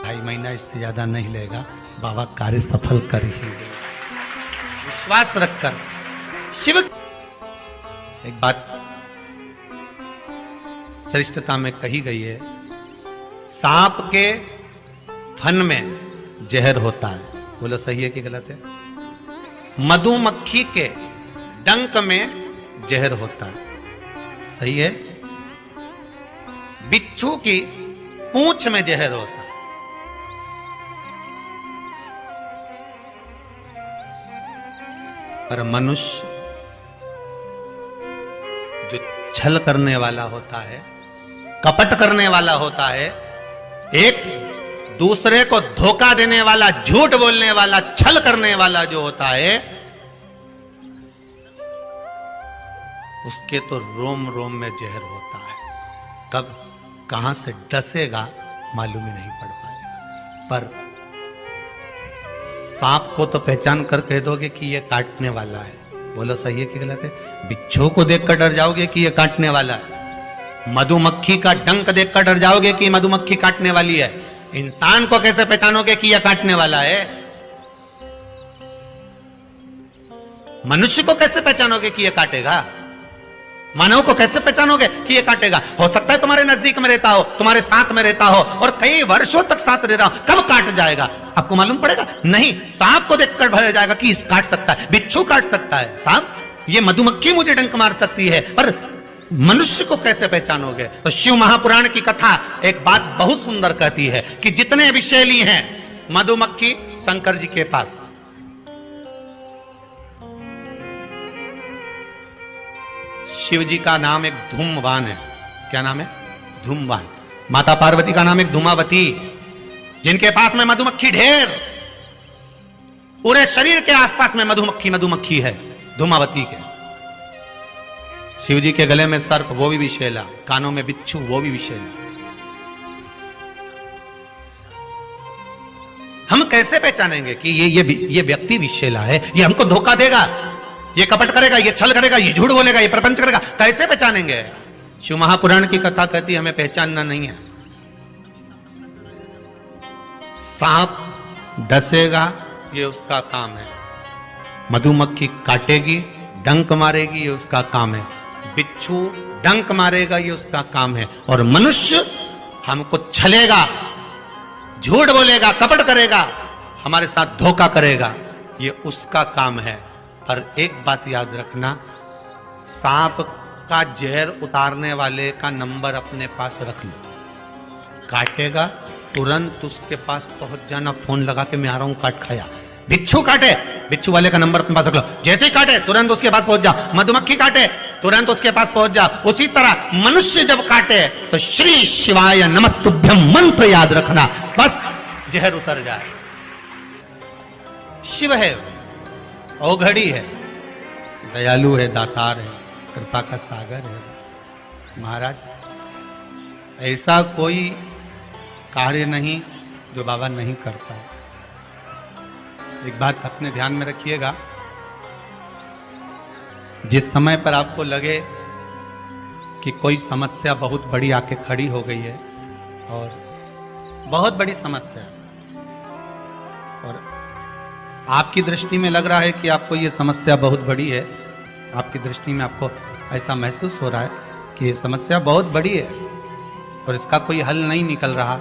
2.5 महीना इससे ज्यादा नहीं लेगा, बाबा कार्य सफल कर ही देगा। विश्वास रखकर शिव। एक बात श्रेष्ठता में कही गई है, सांप के फन में जहर होता है। बोलो सही है कि गलत है? मधुमक्खी के डंक में जहर होता है। सही है? बिच्छू की पूंछ में जहर होता है। पर मनुष्य जो छल करने वाला होता है, कपट करने वाला होता है, एक दूसरे को धोखा देने वाला, झूठ बोलने वाला, छल करने वाला जो होता है, उसके तो रोम रोम में जहर होता है। कब कहां से डसेगा मालूम ही नहीं पड़ पाएगा। पर सांप को तो पहचान कर कह दोगे कि यह काटने वाला है। बोलो सही है कि गलत है? बिच्छू को देखकर डर जाओगे कि यह काटने वाला है। मधुमक्खी का डंक देखकर डर जाओगे कि मधुमक्खी काटने वाली है। इंसान को कैसे पहचानोगे कि यह काटने वाला है? मनुष्य को कैसे पहचानोगे कि यह काटेगा? मानव को कैसे पहचानोगे कि ये काटेगा? हो सकता है तुम्हारे नजदीक में रहता हो, तुम्हारे साथ में रहता हो और कई वर्षों तक साथ रह रहा हो, कब काट जाएगा आपको मालूम पड़ेगा? नहीं। सांप को देखकर भर जाएगा कि इस काट सकता है, बिच्छू काट सकता है, सांप, ये मधुमक्खी मुझे डंक मार सकती है, पर मनुष्य को कैसे पहचानोगे? तो शिव महापुराण की कथा एक बात बहुत सुंदर कहती है कि जितने विषैली हैं मधुमक्खी शंकर जी के पास, शिव जी का नाम एक धूमवान है। क्या नाम है? धूमवान। माता पार्वती का नाम एक धूमावती, जिनके पास में मधुमक्खी ढेर, पूरे शरीर के आसपास में मधुमक्खी है धूमावती के। शिव जी के गले में सर्प, वो भी विषैला, कानों में बिच्छू, वो भी विषैला। हम कैसे पहचानेंगे कि ये व्यक्ति विषैला है, ये हमको धोखा देगा, ये कपट करेगा, ये छल करेगा, ये झूठ बोलेगा, ये प्रपंच करेगा? कैसे पहचानेंगे? शिव महापुराण की कथा कहती है हमें पहचानना नहीं है। सांप डसेगा, ये उसका काम है। मधुमक्खी काटेगी, डंक मारेगी, ये उसका काम है। बिच्छू डंक मारेगा, ये उसका काम है। और मनुष्य हमको छलेगा, झूठ बोलेगा, कपट करेगा, हमारे साथ धोखा करेगा, ये उसका काम है। पर एक बात याद रखना, सांप का जहर उतारने वाले का नंबर अपने पास रख लो। काटेगा तुरंत उसके पास पहुंच जाना, फोन लगा के मैं आ रहा हूं, काट खाया। बिच्छू काटे, बिच्छू वाले का नंबर अपने पास रख लो, जैसे ही काटे तुरंत उसके पास पहुंच जाओ। मधुमक्खी काटे तुरंत उसके पास पहुंच जाओ। उसी तरह मनुष्य जब काटे तो श्री शिवाय नमस्तुभ्यम मंत्र याद रखना, बस जहर उतर जाए। शिव है, औघड़ी है, दयालु है, दातार है, कृपा का सागर है। महाराज, ऐसा कोई कार्य नहीं जो बाबा नहीं करता है। एक बात अपने ध्यान में रखिएगा, जिस समय पर आपको लगे कि कोई समस्या बहुत बड़ी आके खड़ी हो गई है, और बहुत बड़ी समस्या, और आपकी दृष्टि में लग रहा है कि आपको ये समस्या बहुत बड़ी है, आपकी दृष्टि में आपको ऐसा महसूस हो रहा है कि ये समस्या बहुत बड़ी है और इसका कोई हल नहीं निकल रहा,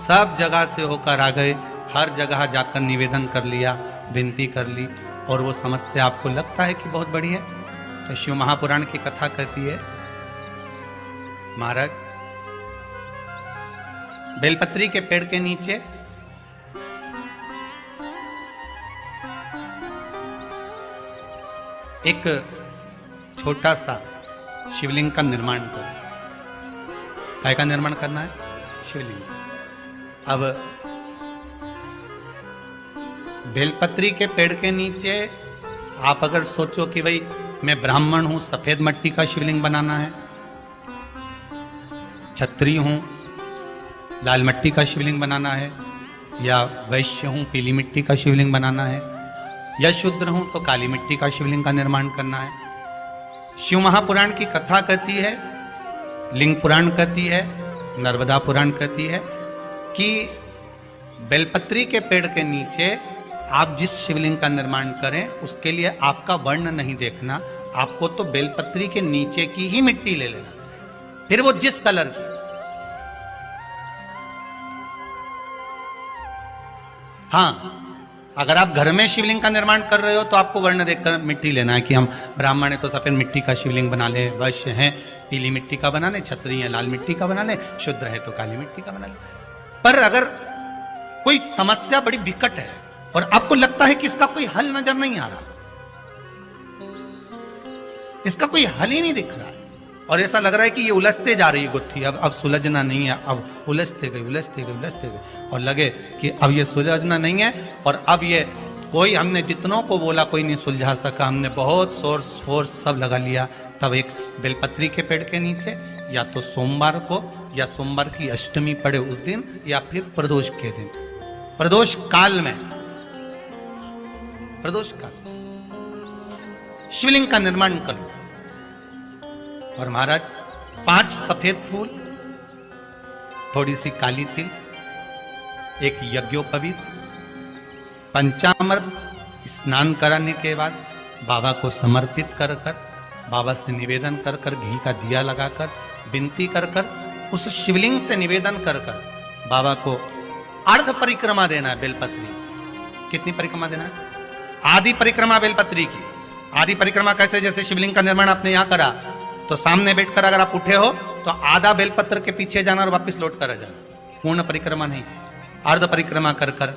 सब जगह से होकर आ गए, हर जगह जाकर निवेदन कर लिया, विनती कर ली, और वो समस्या आपको लगता है कि बहुत बड़ी है, तो शिव महापुराण की कथा कहती है, महाराज बेलपत्री के पेड़ के नीचे एक छोटा सा शिवलिंग का निर्माण करो। काय का निर्माण करना है? शिवलिंग। अब बेलपत्री के पेड़ के नीचे आप अगर सोचो कि भाई मैं ब्राह्मण हूं, सफेद मिट्टी का शिवलिंग बनाना है, क्षत्रिय हूं, लाल मिट्टी का शिवलिंग बनाना है, या वैश्य हूं, पीली मिट्टी का शिवलिंग बनाना है, या शूद्र हूं तो काली मिट्टी का शिवलिंग का निर्माण करना है। शिव महापुराण की कथा कहती है, लिंग पुराण कहती है, नर्मदा पुराण कहती है कि बेलपत्री के पेड़ के नीचे आप जिस शिवलिंग का निर्माण करें उसके लिए आपका वर्ण नहीं देखना, आपको तो बेलपत्री के नीचे की ही मिट्टी ले लेना, फिर वो जिस कलर की। हाँ, अगर आप घर में शिवलिंग का निर्माण कर रहे हो तो आपको वर्ण देखकर मिट्टी लेना है कि हम ब्राह्मण है तो सफेद मिट्टी का शिवलिंग बना ले, वैश्य है पीली मिट्टी का बना ले, क्षत्रिय है लाल मिट्टी का बना ले, शूद्र है तो काली मिट्टी का बना ले। पर अगर कोई समस्या बड़ी विकट है और आपको लगता है कि इसका कोई हल नजर नहीं आ रहा, इसका कोई हल ही नहीं दिख रहा है और ऐसा लग रहा है कि ये उलझते जा रही है गुत्थी, अब सुलझना नहीं है, अब उलझते गए और लगे कि अब ये सुलझना नहीं है और अब ये कोई, हमने जितनों को बोला कोई नहीं सुलझा सका, हमने बहुत फोर्स सब लगा लिया। तब एक बेलपत्री के पेड़ के नीचे या तो सोमवार को या सोमवार की अष्टमी पड़े उस दिन या फिर प्रदोष के दिन, प्रदोष काल में, प्रदोष काल शिवलिंग का निर्माण करो। और महाराज 5 सफेद फूल, थोड़ी सी काली तिल, एक यज्ञोपवीत, पंचामृत स्नान कराने के बाद बाबा को समर्पित कर कर, बाबा से निवेदन कर कर, घी का दिया लगाकर विनती कर कर, उस शिवलिंग से निवेदन कर कर बाबा को अर्ध परिक्रमा देना है बेलपत्री। कितनी परिक्रमा देना है? आदि परिक्रमा बेलपत्री की। आदि परिक्रमा कैसे? जैसे शिवलिंग का निर्माण आपने यहां करा तो सामने बैठकर अगर आप उठे हो तो आधा बेलपत्र के पीछे जाना और वापस लौट कर आ जाना, पूर्ण परिक्रमा नहीं, अर्ध परिक्रमा कर कर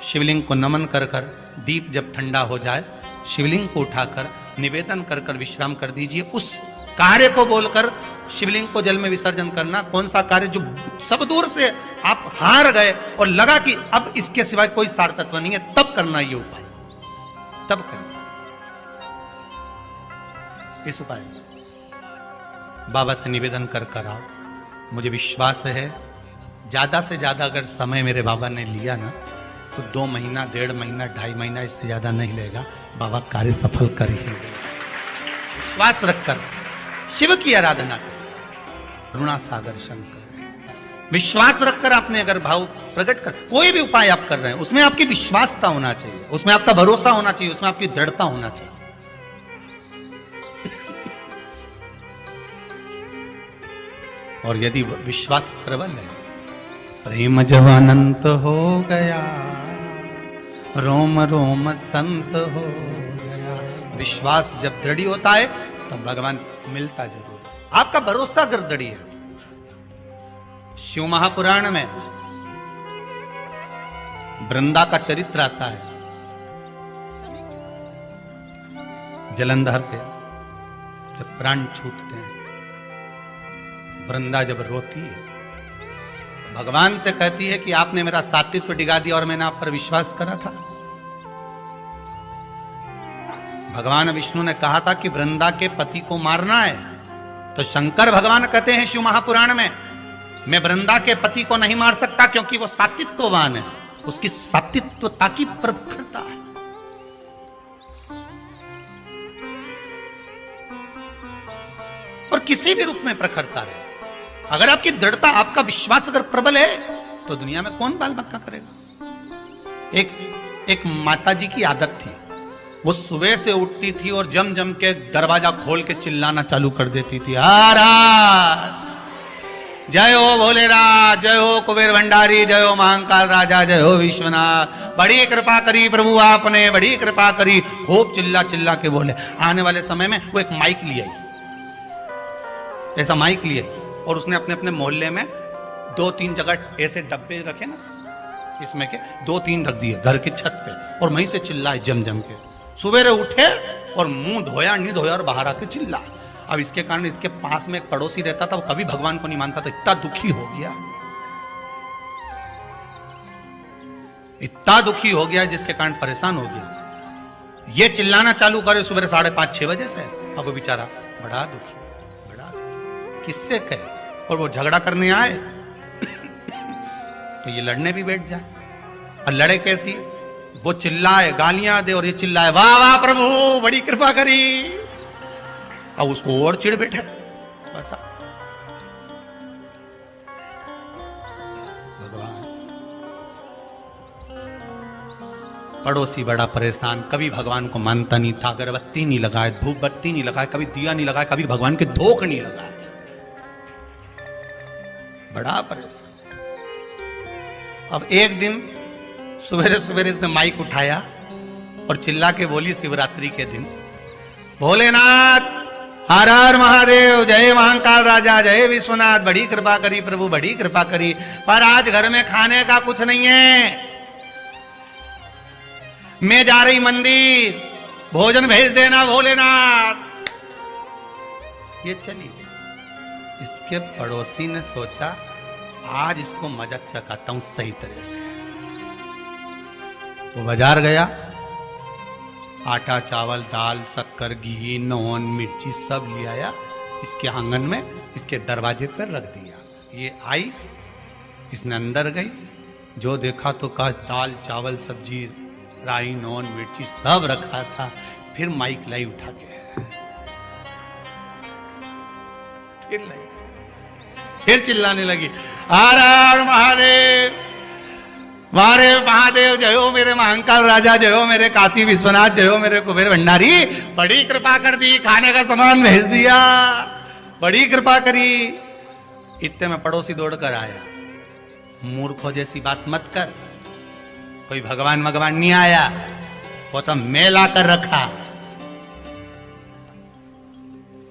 शिवलिंग को नमन कर कर, दीप जब ठंडा हो जाए शिवलिंग को उठाकर निवेदन कर कर विश्राम कर दीजिए। उस कार्य को बोलकर शिवलिंग को जल में विसर्जन करना। कौन सा कार्य? जो सब दूर से आप हार गए और लगा कि अब इसके सिवाय कोई सार तत्व नहीं है, तब करना ये उपाय, तब करना इस उपाय। बाबा से निवेदन कर कर आओ। मुझे विश्वास है ज्यादा से ज्यादा अगर समय मेरे बाबा ने लिया ना तो 2 महीना, 1.5 महीना, 2.5 महीना, इससे ज्यादा नहीं लेगा। बाबा कार्य सफल कर ही देगा। विश्वास रखकर शिव की आराधना करें, करुणा सागर शंकर। विश्वास रखकर आपने अगर भाव प्रकट कर, कोई भी उपाय आप कर रहे हैं उसमें आपकी विश्वासता होना चाहिए, उसमें आपका भरोसा होना चाहिए, उसमें आपकी दृढ़ता होना चाहिए। और यदि विश्वास प्रबल है, प्रेम जब अनंत हो गया, रोम रोम संत हो गया। विश्वास जब दृढ़ होता है तब भगवान मिलता जरूर। आपका भरोसा अगर दृढ़ है। शिव महापुराण में वृंदा का चरित्र आता है। जलंधर के जब प्राण छूटते हैं, वृंदा जब रोती है, भगवान से कहती है कि आपने मेरा सात्वित्व डिगा दिया और मैंने आप पर विश्वास करा था। भगवान विष्णु ने कहा था कि वृंदा के पति को मारना है, तो शंकर भगवान कहते हैं शिव महापुराण में, मैं वृंदा के पति को नहीं मार सकता क्योंकि वो सात्वित्ववान है, उसकी सात्वित्वता की प्रखरता है। और किसी भी रूप में प्रखरता रहे। अगर आपकी दृढ़ता, आपका विश्वास अगर प्रबल है तो दुनिया में कौन बाल बक्का करेगा। एक माता जी की आदत थी, वो सुबह से उठती थी और जम जम के दरवाजा खोल के चिल्लाना चालू कर देती थी, हर हर, जय हो भोलेनाथ, जय हो कुबेर भंडारी, जय हो महाकाल राजा, जय हो विश्वनाथ, बड़ी कृपा करी प्रभु आपने, बड़ी कृपा करी। खूब चिल्ला चिल्ला के बोले। आने वाले समय में वो एक माइक ले आई, ऐसा माइक लिए और उसने अपने अपने मोहल्ले में 2-3 जगह ऐसे डब्बे रखे ना, इसमें के 2-3 रख दिए घर की छत पे, और वहीं से चिल्लाए जम जम के। सुबेरे उठे और मुंह धोया नहीं धोया और बाहर आके चिल्ला। अब इसके कारण इसके पास में एक पड़ोसी रहता था, वो कभी भगवान को नहीं मानता था, इतना दुखी हो गया, इतना दुखी हो गया जिसके कारण परेशान हो गया। ये चिल्लाना चालू करे सुबह 5:30-6 बजे से। अब वो बेचारा बड़ा दुखी, किससे कहे, और वो झगड़ा करने आए तो ये लड़ने भी बैठ जाए। और लड़े कैसी? वो चिल्लाए, गालियां दे और ये चिल्लाए, वाह वाह प्रभु बड़ी कृपा करी। अब उसको और चिढ़ बैठे। बता भगवान पड़ोसी बड़ा परेशान, कभी भगवान को मानता नहीं था, अगरबत्ती नहीं लगाए, धूप बत्ती नहीं लगाए, कभी दिया नहीं लगाए, कभी भगवान के धोख नहीं लगाए, बड़ा परेशान। अब एक दिन सवेरे सवेरे इसने माइक उठाया और चिल्ला के बोली शिवरात्रि के दिन, भोलेनाथ हर हर महादेव, जय महाकाल राजा, जय विश्वनाथ, बड़ी कृपा करी प्रभु, बड़ी कृपा करी, पर आज घर में खाने का कुछ नहीं है, मैं जा रही मंदिर, भोजन भेज देना भोलेनाथ। ये चली गई। इसके पड़ोसी ने सोचा आज इसको मजा चखाता हूं सही तरह से। वो बाजार गया, आटा चावल दाल शक्कर घी नॉन मिर्ची सब ले आया, इसके आंगन में इसके दरवाजे पर रख दिया। ये आई, इसने अंदर गई, जो देखा तो कहा दाल चावल सब्जी राई नॉन मिर्ची सब रखा था। फिर माइक लाई उठा के, फिर चिल्लाने लगी, हर हर महादेव, मारे महादेव, जय हो मेरे महाकाल राजा, जय हो मेरे काशी विश्वनाथ, जय हो मेरे कुबेर भंडारी, बड़ी कृपा कर दी, खाने का सामान भेज दिया, बड़ी कृपा करी। इतने में पड़ोसी दौड़ कर आया, मूर्खों जैसी बात मत कर, कोई भगवान भगवान नहीं आया, वो तो मैं ला कर रखा,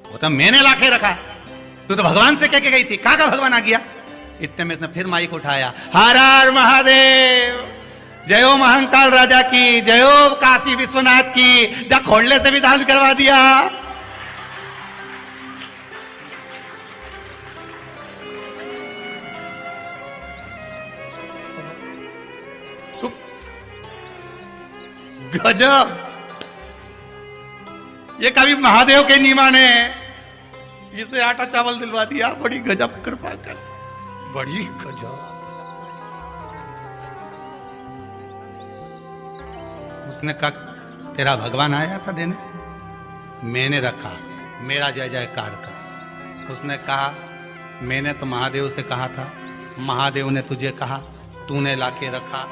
वो तो मैंने ला के रखा, तू तो भगवान से कह के गई थी, कहां का भगवान आ गया। इतने में इसने फिर माइक उठाया, हर हर महादेव, जय हो महाकाल राजा की, जय हो काशी विश्वनाथ की, जा खोलने से भी दान करवा दिया। गजब, ये कभी महादेव के नहीं माने, इसे आटा चावल दिलवा दिया, बड़ी गजब कृपा कर, बड़ी गजब। उसने कहा तेरा भगवान आया था देने, मैंने रखा, मेरा जय जयकार कर। उसने कहा मैंने तो महादेव से कहा था, महादेव ने तुझे कहा, तूने लाके रखा,